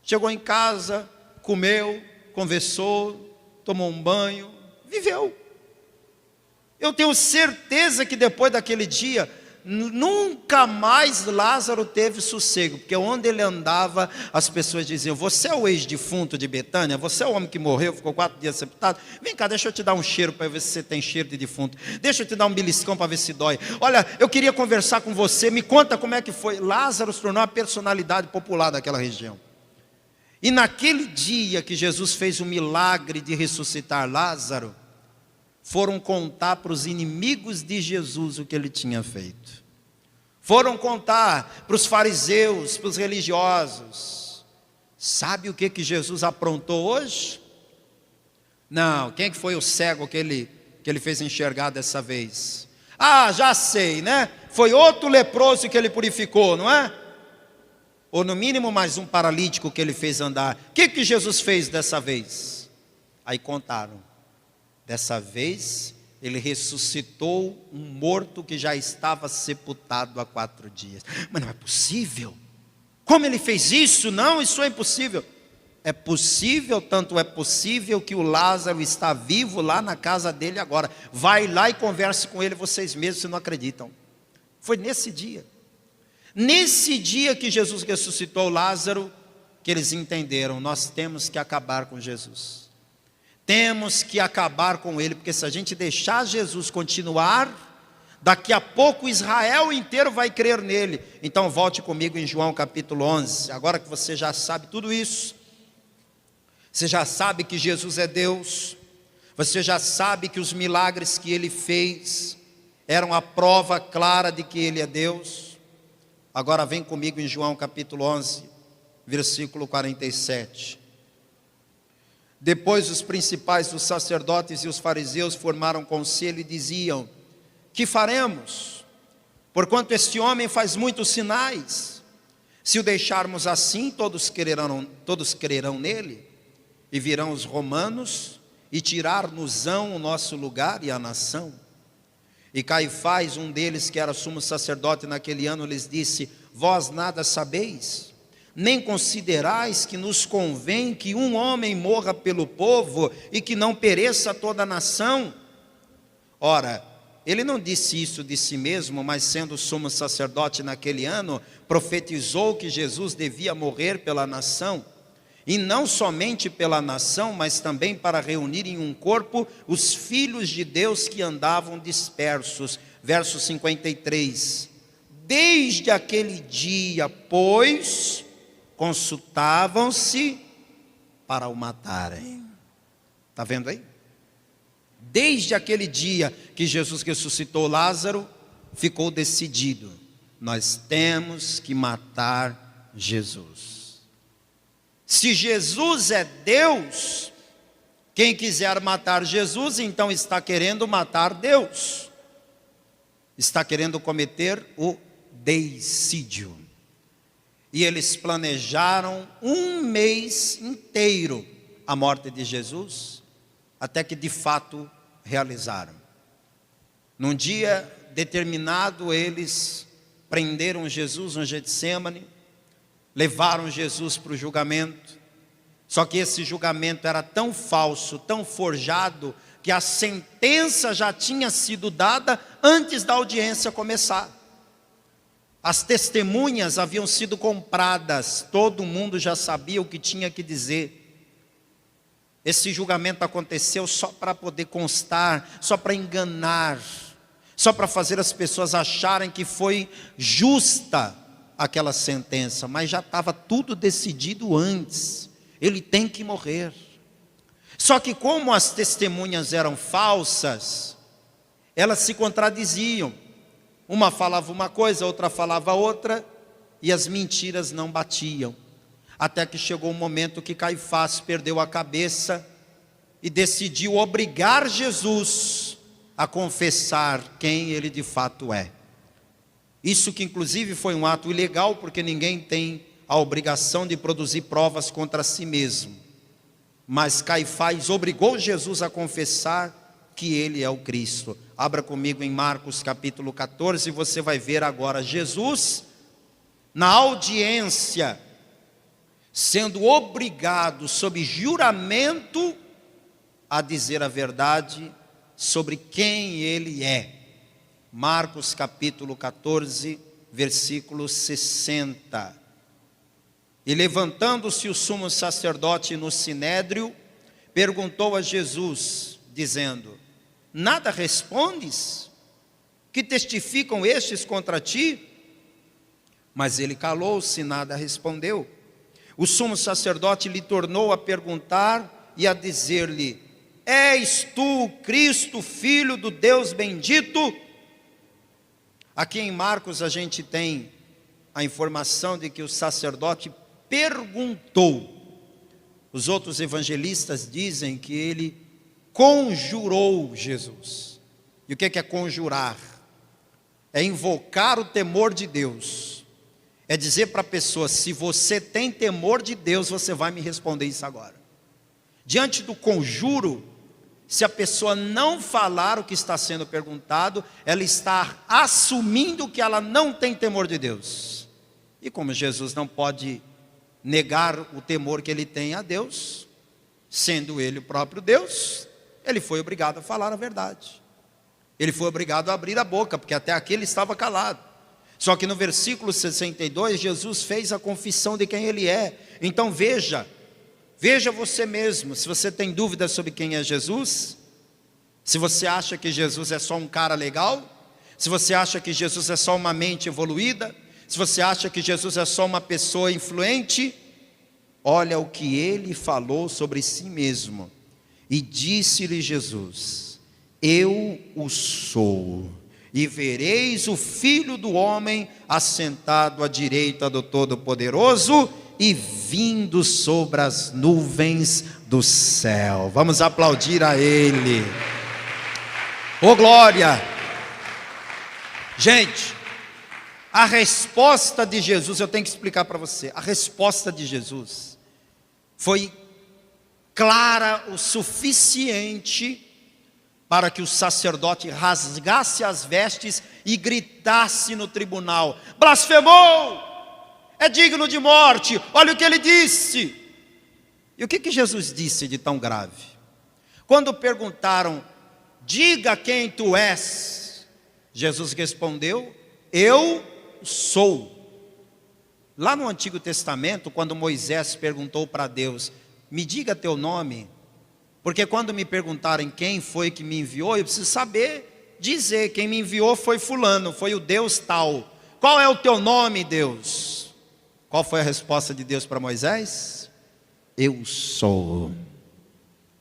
Chegou em casa, comeu, conversou, tomou um banho, viveu. Eu tenho certeza que depois daquele dia, nunca mais Lázaro teve sossego, porque onde ele andava, as pessoas diziam: você é o ex-defunto de Betânia? Você é o homem que morreu, ficou 4 dias sepultado? Vem cá, deixa eu te dar um cheiro para ver se você tem cheiro de defunto. Deixa eu te dar um beliscão para ver se dói. Olha, eu queria conversar com você, me conta como é que foi. Lázaro se tornou uma personalidade popular daquela região. E naquele dia que Jesus fez o milagre de ressuscitar Lázaro, foram contar para os inimigos de Jesus o que ele tinha feito. Foram contar para os fariseus, para os religiosos. Sabe o que Jesus aprontou hoje? Não, quem que foi o cego que ele fez enxergar dessa vez? Já sei, Foi outro leproso que ele purificou, não é? Ou no mínimo mais um paralítico que ele fez andar. O que Jesus fez dessa vez? Aí contaram. Dessa vez, ele ressuscitou um morto que já estava sepultado há 4 dias. Mas não é possível. Como ele fez isso? Não, isso é impossível. É possível, tanto é possível que o Lázaro está vivo lá na casa dele agora. Vai lá e converse com ele vocês mesmos, se não acreditam. Foi nesse dia. Nesse dia que Jesus ressuscitou Lázaro, que eles entenderam, nós temos que acabar com Jesus. Temos que acabar com ele, porque se a gente deixar Jesus continuar, daqui a pouco Israel inteiro vai crer nele. Então volte comigo em João capítulo 11, agora que você já sabe tudo isso. Você já sabe que Jesus é Deus, você já sabe que os milagres que ele fez eram a prova clara de que ele é Deus. Agora vem comigo em João capítulo 11, versículo 47. Depois os principais dos sacerdotes e os fariseus formaram conselho e diziam: que faremos? Porquanto este homem faz muitos sinais. Se o deixarmos assim, todos crerão nele. E virão os romanos e tirar-nos-ão o nosso lugar e a nação. E Caifás, um deles que era sumo sacerdote naquele ano, lhes disse: vós nada sabeis, nem considerais que nos convém que um homem morra pelo povo e que não pereça toda a nação? Ora, ele não disse isso de si mesmo, mas sendo sumo sacerdote naquele ano, profetizou que Jesus devia morrer pela nação. E não somente pela nação, mas também para reunir em um corpo os filhos de Deus que andavam dispersos. Verso 53. Desde aquele dia, pois, consultavam-se para o matarem. Está vendo aí? Desde aquele dia que Jesus ressuscitou Lázaro, ficou decidido: nós temos que matar Jesus. Se Jesus é Deus, quem quiser matar Jesus, então está querendo matar Deus. Está querendo cometer o deicídio. E eles planejaram um mês inteiro a morte de Jesus, até que de fato realizaram. Num dia determinado, eles prenderam Jesus no Getsêmani, levaram Jesus para o julgamento. Só que esse julgamento era tão falso, tão forjado, que a sentença já tinha sido dada antes da audiência começar. As testemunhas haviam sido compradas, todo mundo já sabia o que tinha que dizer. Esse julgamento aconteceu só para poder constar, só para enganar, só para fazer as pessoas acharem que foi justa aquela sentença, mas já estava tudo decidido antes. Ele tem que morrer. Só que como as testemunhas eram falsas, elas se contradiziam. Uma falava uma coisa, outra falava outra, e as mentiras não batiam. Até que chegou um momento que Caifás perdeu a cabeça e decidiu obrigar Jesus a confessar quem ele de fato é. Isso que inclusive foi um ato ilegal, porque ninguém tem a obrigação de produzir provas contra si mesmo. Mas Caifás obrigou Jesus a confessar que ele é o Cristo. Abra comigo em Marcos capítulo 14, e você vai ver agora Jesus na audiência, sendo obrigado sob juramento a dizer a verdade sobre quem ele é. Marcos capítulo 14, versículo 60. E levantando-se o sumo sacerdote no sinédrio, perguntou a Jesus, dizendo: nada respondes? Que testificam estes contra ti? Mas ele calou-se e nada respondeu. O sumo sacerdote lhe tornou a perguntar e a dizer-lhe: és tu o Cristo, filho do Deus bendito? Aqui em Marcos a gente tem a informação de que o sacerdote perguntou. Os outros evangelistas dizem que ele conjurou Jesus. E o que é conjurar? É invocar o temor de Deus. É dizer para a pessoa: se você tem temor de Deus, você vai me responder isso agora. Diante do conjuro, se a pessoa não falar o que está sendo perguntado, ela está assumindo que ela não tem temor de Deus. E como Jesus não pode negar o temor que ele tem a Deus, sendo ele o próprio Deus, ele foi obrigado a falar a verdade. Ele foi obrigado a abrir a boca, porque até aqui ele estava calado. Só que no versículo 62, Jesus fez a confissão de quem ele é. Então veja você mesmo, se você tem dúvidas sobre quem é Jesus, se você acha que Jesus é só um cara legal, se você acha que Jesus é só uma mente evoluída, se você acha que Jesus é só uma pessoa influente, olha o que ele falou sobre si mesmo. E disse-lhe Jesus: eu o sou, e vereis o Filho do Homem assentado à direita do Todo-Poderoso e vindo sobre as nuvens do céu. Vamos aplaudir a ele. Oh glória! Gente, a resposta de Jesus, eu tenho que explicar para você, a resposta de Jesus foi clara o suficiente para que o sacerdote rasgasse as vestes e gritasse no tribunal: blasfemou, é digno de morte, olha o que ele disse. E o que Jesus disse de tão grave? Quando perguntaram: diga quem tu és, Jesus respondeu: eu sou. Lá no Antigo Testamento, quando Moisés perguntou para Deus: me diga teu nome, porque quando me perguntarem quem foi que me enviou, eu preciso saber dizer: quem me enviou foi fulano, foi o Deus tal. Qual é o teu nome, Deus? Qual foi a resposta de Deus para Moisés? Eu sou.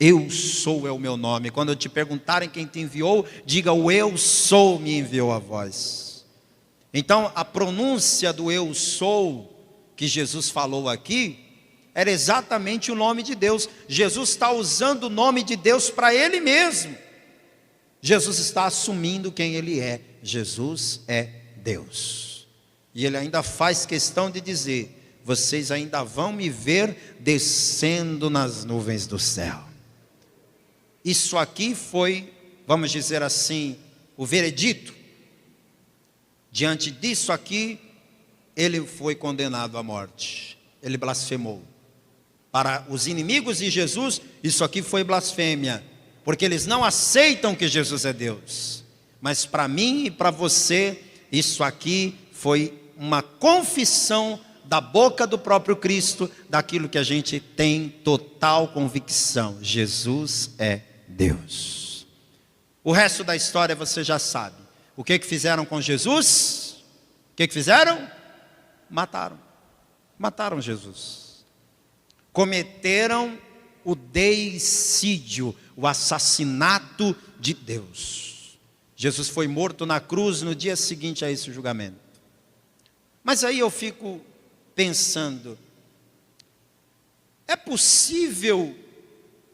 Eu sou é o meu nome. Quando te perguntarem quem te enviou, diga: o eu sou me enviou a vós. Então a pronúncia do eu sou que Jesus falou aqui era exatamente o nome de Deus. Jesus está usando o nome de Deus para ele mesmo. Jesus está assumindo quem ele é. Jesus é Deus. E ele ainda faz questão de dizer: vocês ainda vão me ver descendo nas nuvens do céu. Isso aqui foi, vamos dizer assim, o veredito. Diante disso aqui, ele foi condenado à morte. Ele blasfemou. Para os inimigos de Jesus, isso aqui foi blasfêmia, porque eles não aceitam que Jesus é Deus. Mas para mim e para você, isso aqui foi uma confissão da boca do próprio Cristo, daquilo que a gente tem total convicção: Jesus é Deus. O resto da história você já sabe. O que fizeram com Jesus? O que fizeram? Mataram Jesus. Cometeram o deicídio, o assassinato de Deus. Jesus foi morto na cruz no dia seguinte a esse julgamento. Mas aí eu fico pensando: é possível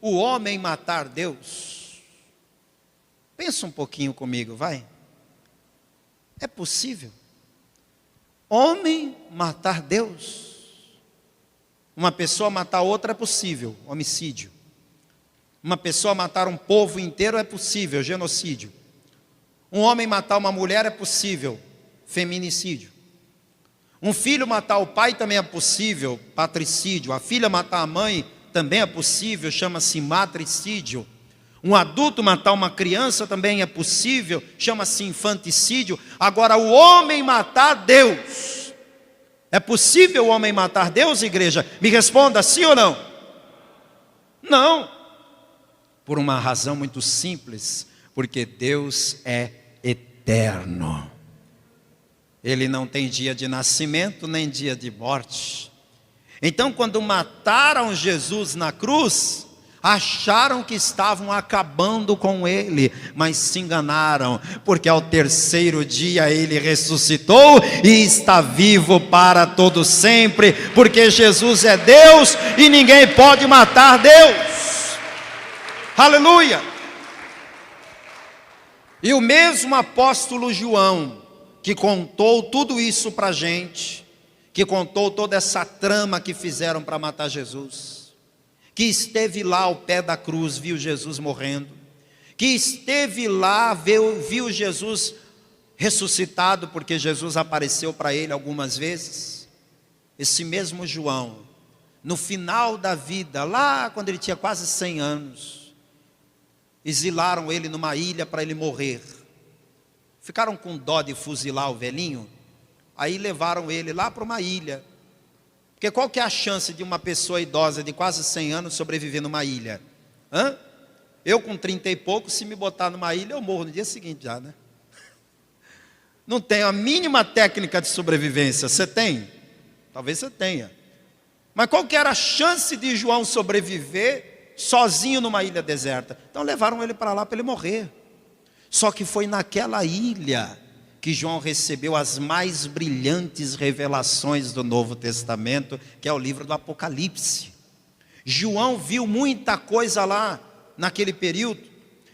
o homem matar Deus? Pensa um pouquinho comigo, vai. É possível homem matar Deus? Uma pessoa matar outra é possível, homicídio. Uma pessoa matar um povo inteiro é possível, genocídio. Um homem matar uma mulher é possível, feminicídio. Um filho matar o pai também é possível, patricídio. A filha matar a mãe também é possível, chama-se matricídio. Um adulto matar uma criança também é possível, chama-se infanticídio. Agora, o homem matar Deus, é possível o homem matar Deus, igreja? Me responda, sim ou não? Não. Por uma razão muito simples: porque Deus é eterno. Ele não tem dia de nascimento, nem dia de morte. Então, quando mataram Jesus na cruz, acharam que estavam acabando com ele, mas se enganaram, porque ao terceiro dia ele ressuscitou e está vivo para todo sempre, porque Jesus é Deus e ninguém pode matar Deus. Aleluia! E o mesmo apóstolo João, que contou tudo isso para a gente, que contou toda essa trama que fizeram para matar Jesus, que esteve lá ao pé da cruz, viu Jesus morrendo, que esteve lá, viu Jesus ressuscitado, porque Jesus apareceu para ele algumas vezes. Esse mesmo João no final da vida, lá quando ele tinha quase 100 anos, exilaram ele numa ilha para ele morrer. Ficaram com dó de fuzilar o velhinho, aí levaram ele lá para uma ilha. Porque qual que é a chance de uma pessoa idosa de quase 100 anos sobreviver numa ilha? Eu com 30 e pouco, se me botar numa ilha, eu morro no dia seguinte já, né? Não tenho a mínima técnica de sobrevivência. Você tem? Talvez você tenha. Mas qual que era a chance de João sobreviver sozinho numa ilha deserta? Então levaram ele para lá para ele morrer. Só que foi naquela ilha que João recebeu as mais brilhantes revelações do Novo Testamento, que é o livro do Apocalipse. João viu muita coisa lá naquele período,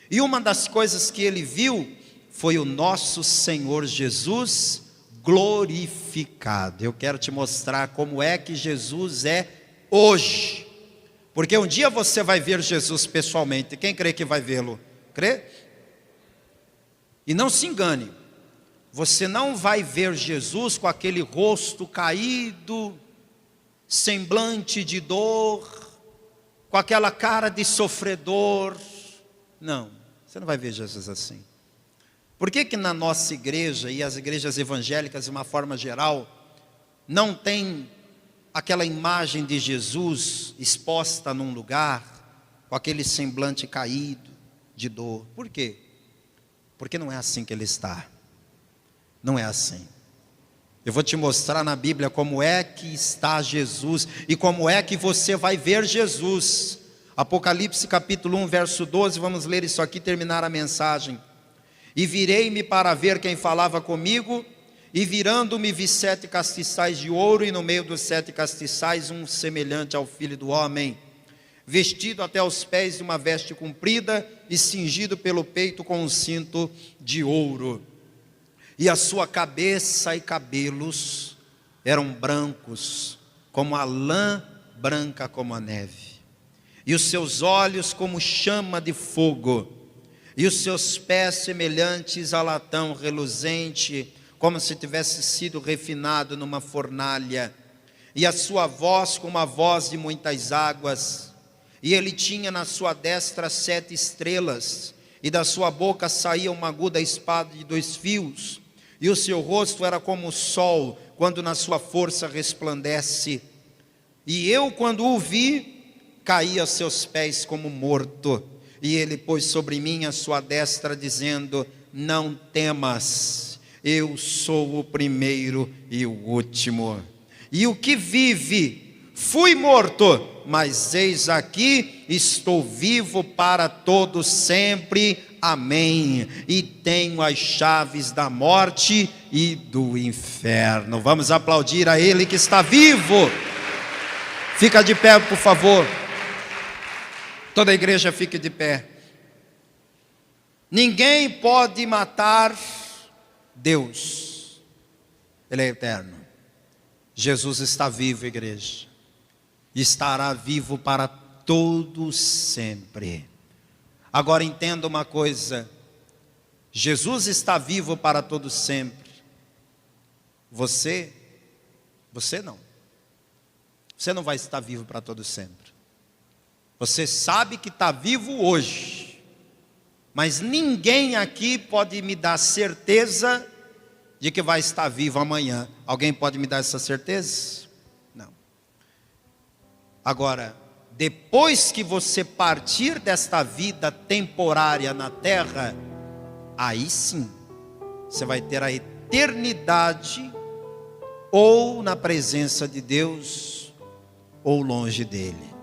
e uma das coisas que ele viu foi o nosso Senhor Jesus glorificado. Eu quero te mostrar como é que Jesus é hoje, porque um dia você vai ver Jesus pessoalmente. Quem crê que vai vê-lo? Crê? E não se engane, você não vai ver Jesus com aquele rosto caído, semblante de dor, com aquela cara de sofredor. Não, você não vai ver Jesus assim. Por que que na nossa igreja e as igrejas evangélicas de uma forma geral não tem aquela imagem de Jesus exposta num lugar com aquele semblante caído de dor? Por quê? Porque não é assim que ele está. Não é assim. Eu vou te mostrar na Bíblia como é que está Jesus e como é que você vai ver Jesus. Apocalipse capítulo 1, verso 12, vamos ler isso aqui e terminar a mensagem. E virei-me para ver quem falava comigo, e virando-me vi 7 castiçais de ouro, e no meio dos 7 castiçais um semelhante ao Filho do Homem, vestido até os pés de uma veste comprida, e cingido pelo peito com um cinto de ouro. E a sua cabeça e cabelos eram brancos, como a lã branca como a neve, e os seus olhos como chama de fogo, e os seus pés semelhantes a latão reluzente, como se tivesse sido refinado numa fornalha, e a sua voz como a voz de muitas águas. E ele tinha na sua destra 7 estrelas, e da sua boca saía uma aguda espada de 2 fios, e o seu rosto era como o sol, quando na sua força resplandece. E eu, quando o vi, caí a seus pés como morto. E ele pôs sobre mim a sua destra, dizendo: não temas, eu sou o primeiro e o último, e o que vive. Fui morto, mas eis aqui, estou vivo para todo sempre, amém, e tenho as chaves da morte e do inferno. Vamos aplaudir a Ele que está vivo. Fica de pé, por favor. Toda a igreja fique de pé. Ninguém pode matar Deus. Ele é eterno. Jesus está vivo, igreja. Estará vivo para todo sempre. Agora entenda uma coisa. Jesus está vivo para todo sempre. Você não. Você não vai estar vivo para todo sempre. Você sabe que está vivo hoje, mas ninguém aqui pode me dar certeza de que vai estar vivo amanhã. Alguém pode me dar essa certeza? Não. Agora, depois que você partir desta vida temporária na terra, aí sim, você vai ter a eternidade ou na presença de Deus ou longe dele.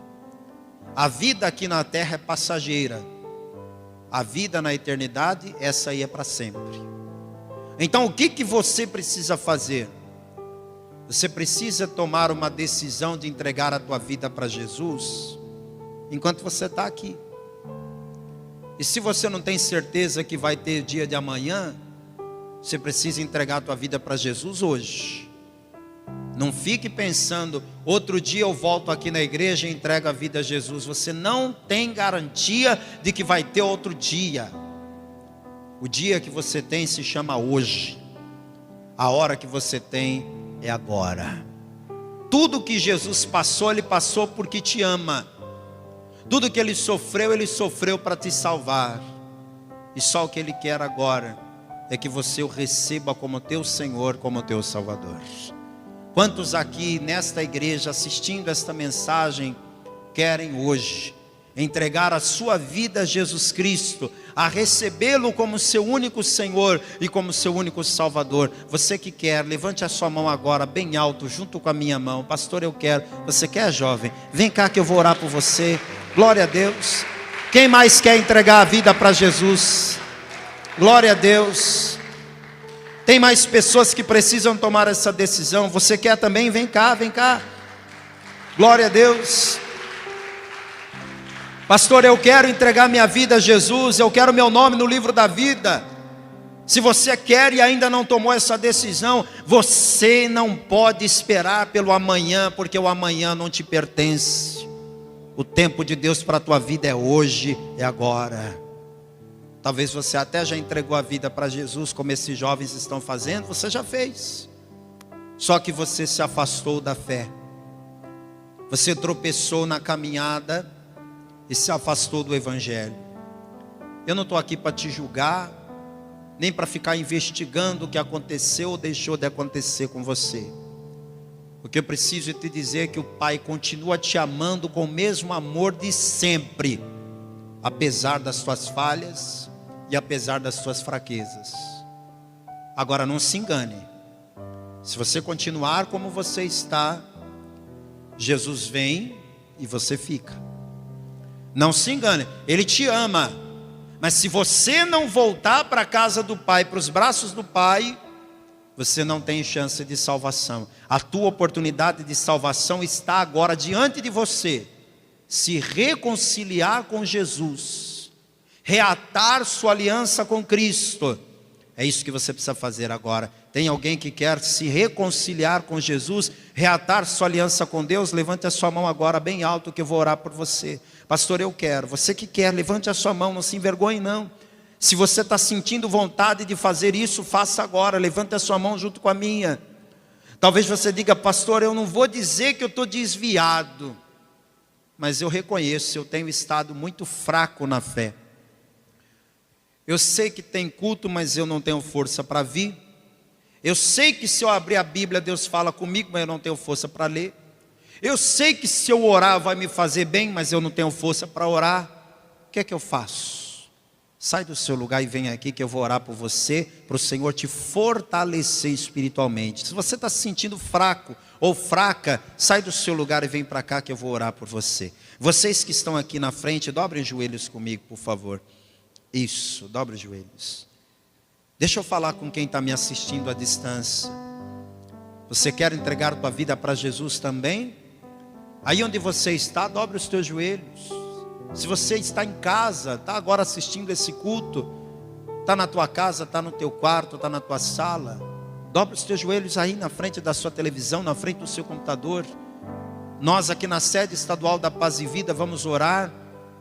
A vida aqui na terra é passageira. A vida na eternidade, essa aí é para sempre. Então o que você precisa fazer? Você precisa tomar uma decisão de entregar a tua vida para Jesus enquanto você está aqui. E se você não tem certeza que vai ter dia de amanhã, você precisa entregar a tua vida para Jesus hoje. Não fique pensando, outro dia eu volto aqui na igreja e entrego a vida a Jesus. Você não tem garantia de que vai ter outro dia. O dia que você tem se chama hoje. A hora que você tem é agora. Tudo que Jesus passou, Ele passou porque te ama. Tudo que Ele sofreu para te salvar. E só o que Ele quer agora é que você o receba como teu Senhor, como teu Salvador. Quantos aqui nesta igreja, assistindo esta mensagem, querem hoje entregar a sua vida a Jesus Cristo, a recebê-lo como seu único Senhor e como seu único Salvador? Você que quer, levante a sua mão agora bem alto, junto com a minha mão. Pastor, eu quero. Você quer, jovem? Vem cá que eu vou orar por você. Glória a Deus. Quem mais quer entregar a vida para Jesus? Glória a Deus. Tem mais pessoas que precisam tomar essa decisão. Você quer também? Vem cá, vem cá. Glória a Deus. Pastor, eu quero entregar minha vida a Jesus, eu quero meu nome no livro da vida. Se você quer e ainda não tomou essa decisão, você não pode esperar pelo amanhã, porque o amanhã não te pertence. O tempo de Deus para a tua vida é hoje, é agora. Talvez você até já entregou a vida para Jesus, como esses jovens estão fazendo, você já fez. Só que você se afastou da fé. Você tropeçou na caminhada e se afastou do Evangelho. Eu não estou aqui para te julgar, nem para ficar investigando o que aconteceu ou deixou de acontecer com você. O que eu preciso te dizer é que o Pai continua te amando com o mesmo amor de sempre, apesar das tuas falhas e apesar das tuas fraquezas. Agora não se engane, se você continuar como você está, Jesus vem e você fica. Não se engane, Ele te ama, mas se você não voltar para a casa do Pai, para os braços do Pai, você não tem chance de salvação. A tua oportunidade de salvação está agora diante de você. Se reconciliar com Jesus, reatar sua aliança com Cristo. É isso que você precisa fazer agora. Tem alguém que quer se reconciliar com Jesus, reatar sua aliança com Deus? Levante a sua mão agora bem alto que eu vou orar por você. Pastor, eu quero. Você que quer, levante a sua mão, não se envergonhe não. Se você está sentindo vontade de fazer isso, faça agora. Levante a sua mão junto com a minha. Talvez você diga, pastor, eu não vou dizer que eu estou desviado, mas eu reconheço, eu tenho estado muito fraco na fé. Eu sei que tem culto, mas eu não tenho força para vir. Eu sei que se eu abrir a Bíblia, Deus fala comigo, mas eu não tenho força para ler. Eu sei que se eu orar vai me fazer bem, mas eu não tenho força para orar. O que é que eu faço? Sai do seu lugar e vem aqui que eu vou orar por você, para o Senhor te fortalecer espiritualmente. Se você está se sentindo fraco ou fraca, sai do seu lugar e vem para cá que eu vou orar por você. Vocês que estão aqui na frente, dobrem os joelhos comigo, por favor. Isso, dobre os joelhos. Deixa eu falar com quem está me assistindo à distância. Você quer entregar a tua vida para Jesus também? Aí onde você está, dobre os teus joelhos. Se você está em casa, está agora assistindo esse culto, está na tua casa, está no teu quarto, está na tua sala, dobre os teus joelhos aí na frente da sua televisão, na frente do seu computador. Nós aqui na sede estadual da Paz e Vida vamos orar,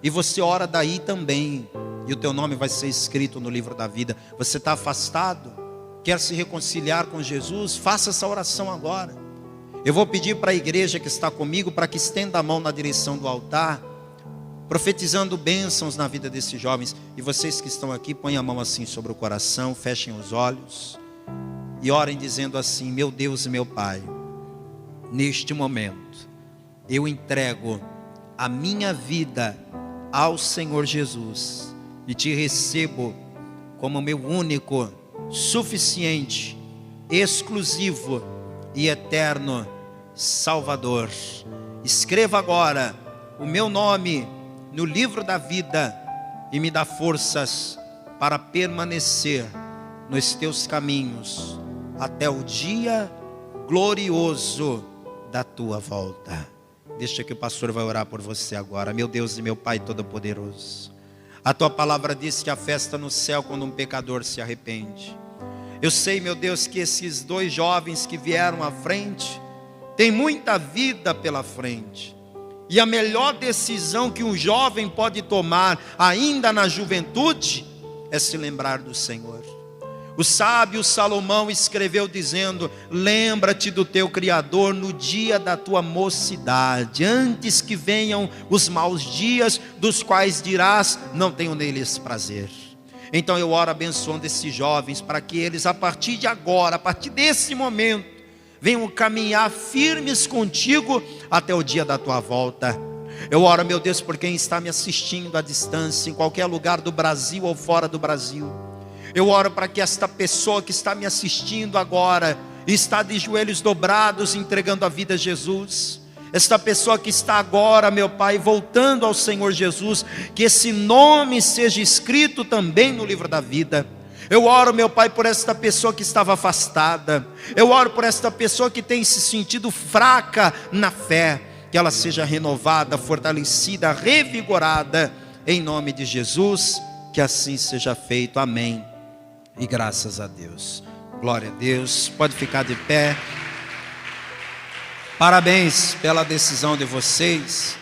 e você ora daí também, e o teu nome vai ser escrito no livro da vida. Você está afastado, quer se reconciliar com Jesus? Faça essa oração agora. Eu vou pedir para a igreja que está comigo, para que estenda a mão na direção do altar, profetizando bênçãos na vida desses jovens. E vocês que estão aqui, põem a mão assim sobre o coração, fechem os olhos e orem dizendo assim: meu Deus e meu Pai, neste momento eu entrego a minha vida ao Senhor Jesus e te recebo como meu único, suficiente, exclusivo e eterno Salvador. Escreva agora o meu nome no livro da vida e me dá forças para permanecer nos teus caminhos até o dia glorioso da tua volta. Deixa que o pastor vai orar por você agora. Meu Deus e meu Pai Todo-Poderoso, a tua palavra diz que há festa no céu quando um pecador se arrepende. Eu sei, meu Deus, que esses dois jovens que vieram à frente têm muita vida pela frente. E a melhor decisão que um jovem pode tomar ainda na juventude é se lembrar do Senhor. O sábio Salomão escreveu dizendo: lembra-te do teu Criador no dia da tua mocidade, antes que venham os maus dias, dos quais dirás: não tenho neles prazer. Então eu oro abençoando esses jovens, para que eles a partir de agora, a partir desse momento, venham caminhar firmes contigo até o dia da tua volta. Eu oro, meu Deus, por quem está me assistindo à distância, em qualquer lugar do Brasil ou fora do Brasil. Eu oro para que esta pessoa que está me assistindo agora, está de joelhos dobrados, entregando a vida a Jesus. Esta pessoa que está agora, meu Pai, voltando ao Senhor Jesus, que esse nome seja escrito também no livro da vida. Eu oro, meu Pai, por esta pessoa que estava afastada. Eu oro por esta pessoa que tem se sentido fraca na fé, que ela seja renovada, fortalecida, revigorada, em nome de Jesus, que assim seja feito. Amém. E graças a Deus. Glória a Deus. Pode ficar de pé. Parabéns pela decisão de vocês.